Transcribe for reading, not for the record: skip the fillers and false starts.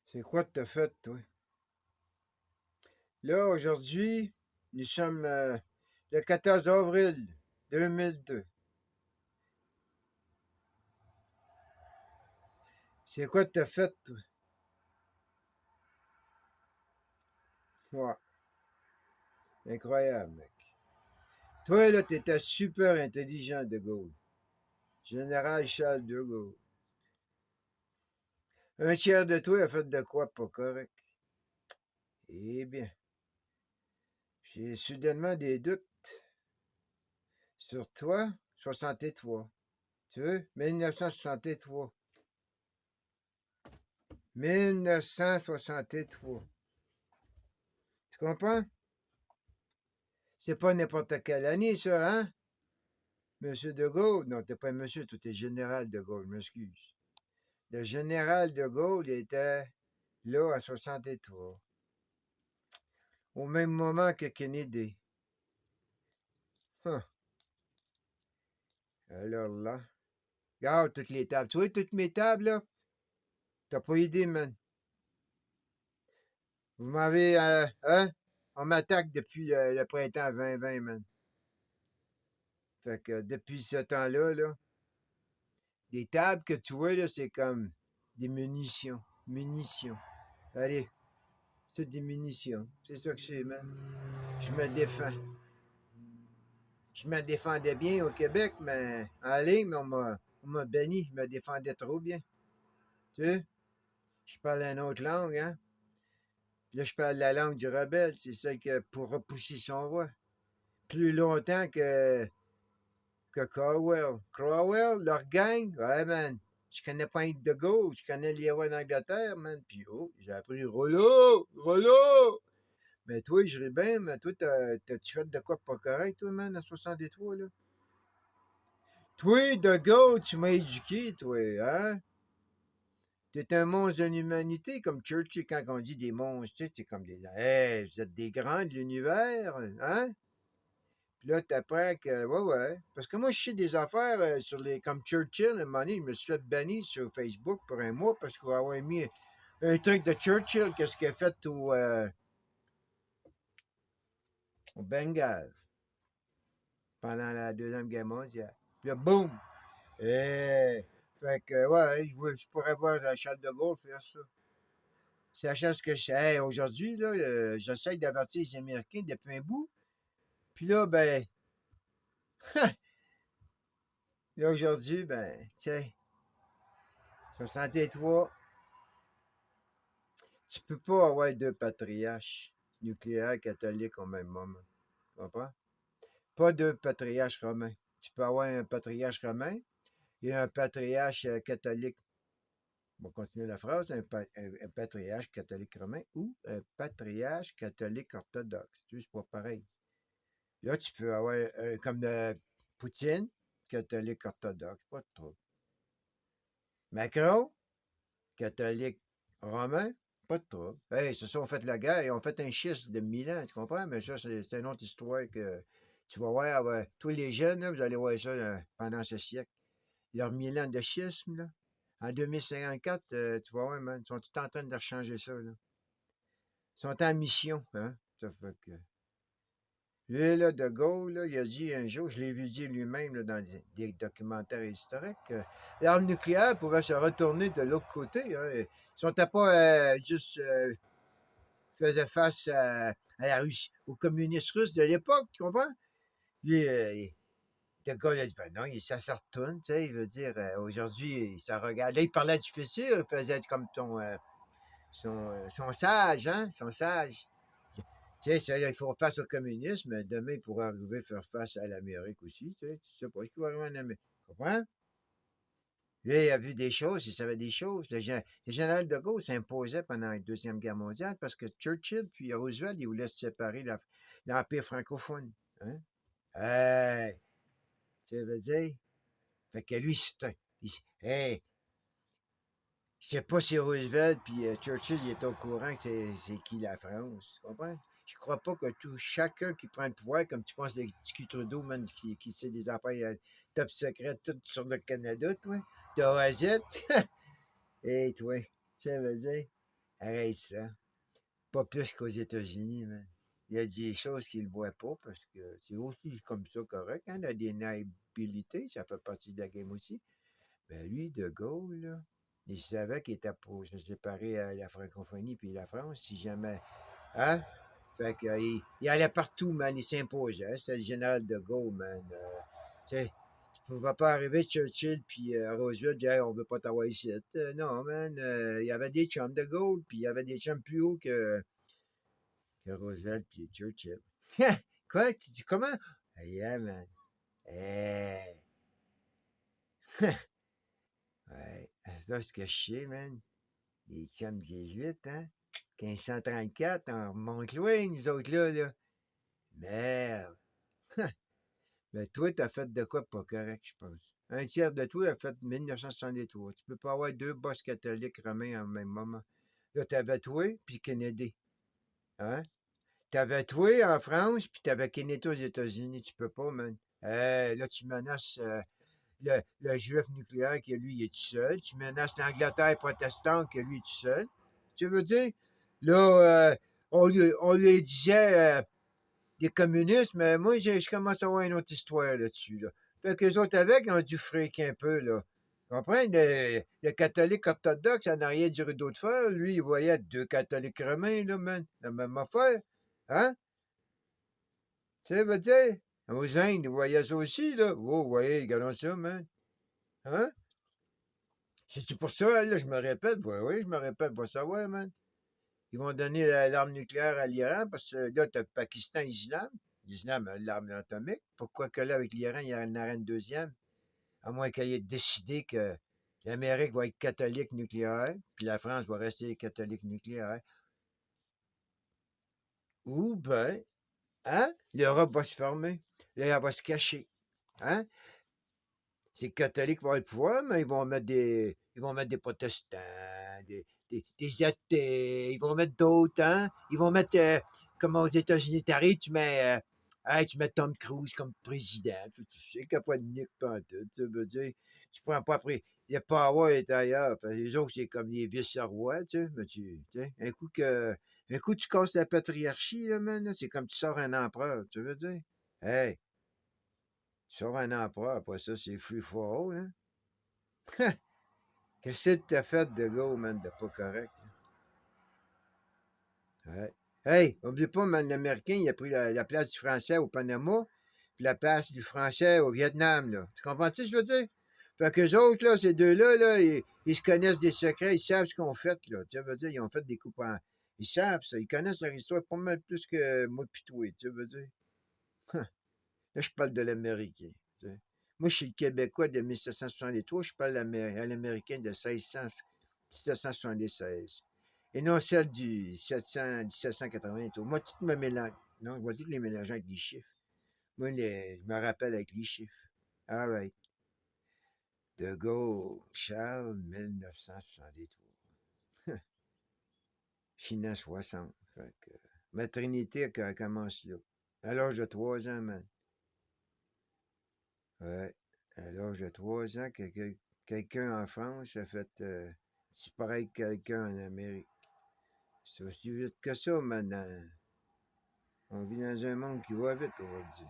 C'est quoi que t'as fait, toi? Là, aujourd'hui, nous sommes le 14 avril 2002. C'est quoi que t'as fait, toi? Ouais, incroyable, mec. Toi, là, t'étais super intelligent, De Gaulle. Général Charles de Gaulle. Un tiers de toi a fait de quoi pas correct? Eh bien, j'ai soudainement des doutes sur toi, 63. Tu veux? 1963. 1963. Tu comprends? C'est pas n'importe quelle année, ça, hein? Monsieur de Gaulle? Non, t'es pas monsieur, tu es général de Gaulle, m'excuse. Le général de Gaulle était là en 63, au même moment que Kennedy. Huh. Alors là, regarde toutes les tables. Tu vois toutes mes tables, là? T'as pas idée, man. Vous m'avez, hein? On m'attaque depuis le printemps 2020, man. Fait que depuis ce temps-là, là, des tables que tu vois, là, c'est comme des munitions. Munitions. Allez, c'est des munitions. C'est ça que c'est, man. Je me défends. Je me défendais bien au Québec, mais en ligne, on m'a banni. Je me défendais trop bien. Tu sais, je parle une autre langue, hein. Là, je parle la langue du rebelle. C'est celle que pour repousser son roi. Plus longtemps que Crowell. Crowell, leur gang, ouais, man. Je connais pas de Gaulle, je connais les rois d'Angleterre, man. Puis, oh, j'ai appris Rollo, Rollo. Mais toi, je ris bien, mais toi, t'as-tu fait de quoi pas correct, toi, man, en 63, là? Toi, de Gaulle, tu m'as éduqué, toi, hein? T'es un monstre de l'humanité, comme Churchill, quand on dit des monstres, tu sais, c'est comme des. Hey, vous êtes des grands de l'univers, hein? Puis là, t'apprends que. Ouais, ouais. Parce que moi, je sais des affaires sur les. Comme Churchill, à un moment donné, je me suis fait bannir sur Facebook pour un mois parce qu'on avait mis un truc de Churchill, qu'est-ce qu'il a fait au Bengale pendant la Deuxième Guerre mondiale. Puis là, boum! Eh! Fait que, ouais, je pourrais voir Charles de Gaulle faire ça. C'est la chose que je sais. Hey, aujourd'hui, là, j'essaie d'avertir les Américains depuis un bout. Puis là, ben, là, aujourd'hui, ben, tiens, 63, tu peux pas avoir deux patriarches nucléaires catholiques au même moment. Tu comprends? Pas deux patriarches romains. Tu peux avoir un patriarche romain et un patriarche catholique. On va continuer la phrase. Un patriarche catholique romain ou un patriarche catholique orthodoxe. Tu sais, c'est pas pareil. Là, tu peux avoir, comme de Poutine, catholique orthodoxe, pas de trouble. Macron, catholique romain, pas de trouble. Hey, ils se sont fait la guerre, ils ont fait un schisme de 1000 ans, tu comprends? Mais ça, c'est une autre histoire que tu vas voir. Tous les jeunes, là, vous allez voir ça pendant ce siècle. Leur 1000 ans de schisme, là. En 2054, tu vas voir, man, ils sont tout en train de rechanger ça, là. Ils sont en mission, hein? Ça fait que. Lui, là, De Gaulle, là, il a dit un jour, je l'ai vu dire lui-même là, dans des documentaires historiques, que l'arme nucléaire pouvait se retourner de l'autre côté. Hein. Ils sont pas juste faisaient face à la Russie, aux communistes russes de l'époque, tu comprends? Lui, De Gaulle a dit, ben non, ça se retourne, tu sais, il veut dire, aujourd'hui, ça regarde. Là, il parlait du futur, il faisait comme son sage, hein, son sage. Tu sais, ça, il faut faire face au communisme. Demain, il pourra arriver à faire face à l'Amérique aussi. Tu sais pas ce qui va arriver en Amérique. Tu comprends? Là, il a vu des choses, il savait des choses. Le général de Gaulle s'imposait pendant la Deuxième Guerre mondiale parce que Churchill puis Roosevelt, ils voulaient se séparer l'Empire francophone. Hein? Hey, tu veux dire? Fait que lui, c'est un. Hey, je sais pas si Roosevelt puis Churchill il est au courant que c'est qui la France. Tu comprends? Je crois pas que chacun qui prend le pouvoir, comme tu penses de Q Trudeau, man, qui sait des affaires top secrètes, toutes sur le Canada, toi, de A à Z. Et toi, ça veut dire. Arrête ça. Pas plus qu'aux États-Unis, man. Il y a des choses qu'ils ne voient pas parce que c'est aussi comme ça correct, hein, la déniabilité, ça fait partie de la game aussi. Ben lui, De Gaulle, là, il savait qu'il était pour se séparer à la francophonie puis la France, si jamais. Hein? Fait que, il allait partout, man, il s'imposait. Hein, c'était le général De Gaulle, man. Tu sais, tu pouvais pas arriver Churchill puis Roosevelt dire hey, on veut pas t'avoir ici. Non, man, il y avait des chums De Gaulle, puis il y avait des chums plus hauts que Roosevelt puis Churchill. Quoi? Tu dis comment? Ah, yeah, man. Eh. Ouais. Là, ce que je sais, man. Les chums jésuites, hein? 1534, on remonte loin, nous autres là. Merde. Ben, toi, t'as fait de quoi de pas correct, je pense. Un tiers de toi a fait 1963. Tu peux pas avoir deux boss catholiques romains en même moment. Là, t'avais toi, puis Kennedy. Hein? T'avais toi en France, puis t'avais Kennedy aux États-Unis. Tu peux pas, man. Là, tu menaces le juif nucléaire que lui, il est tout seul. Tu menaces l'Angleterre protestante que lui est tout seul. Tu veux dire? Là, on lui disait des communistes, mais moi, je commence à avoir une autre histoire là-dessus. Là. Fait que les autres avec ils ont dû friquer un peu, là. Tu comprends? Le catholique orthodoxe, ça n'a rien du rideau de fer. Lui, il voyait deux catholiques romains, là, man. La même affaire. Hein? Tu sais, veut dire? Aux Indes, ils voyaient ça aussi, là. Oh, vous voyez, regardons ça, man. Hein? C'est pour ça, là, je me répète. Oui, je me répète, va savoir, man. Ils vont donner l'arme nucléaire à l'Iran parce que là, tu as Pakistan, Islam. L'Islam a l'arme atomique. Pourquoi que là, avec l'Iran, il y en aurait une deuxième? À moins qu'il ait décidé que l'Amérique va être catholique nucléaire, puis la France va rester catholique nucléaire. Ou ben, hein? L'Europe va se former. Là, elle va se cacher. Hein? C'est catholiques vont avoir le pouvoir, mais ils vont mettre des protestants, des athées, ils vont mettre d'autres, hein? Ils vont mettre, comme aux États-Unis, t'arrives, tu mets Tom Cruise comme président. Tu sais qu'il n'y a pas de nique pantoute, ça veut dire, tu prends pas après, le power est ailleurs. Les autres, c'est comme les vice-rois, tu sais, mais tu sais, un coup, tu casses la patriarchie, là, man, là, c'est comme tu sors un empereur, tu veux dire? Hey, tu sors un empereur, après ça, c'est free for all, hein? Qu'est-ce que t'as fait de gros, man, de pas correct? Là? Ouais. Hey, oublie pas, man, l'Américain, il a pris la place du Français au Panama, puis la place du Français au Vietnam, là. Tu comprends-tu ce que je veux dire? Fait qu'eux autres, là, ces deux-là, là, ils se connaissent des secrets, ils savent ce qu'on fait, là. Tu veux dire, ils ont fait des coupes en... Ils savent ça, ils connaissent leur histoire pas mal plus que moi pis toi, tu veux dire? Là, je parle de l'Américain. Tu sais. Moi, je suis le Québécois de 1763, je parle à l'Américain de 1776. Et non celle du 1780. Moi, tout me mélange. Non, je vais tout les mélanger avec des chiffres. Moi, je me rappelle avec les chiffres. All right. De Gaulle, Charles, 1963. Je suis né en 60. Fait que, ma trinité commence là. À l'âge de 3 ans, man. Ouais. À l'âge de 3 ans, quelqu'un en France a fait disparaître quelqu'un en Amérique. C'est aussi vite que ça maintenant. On vit dans un monde qui va vite aujourd'hui.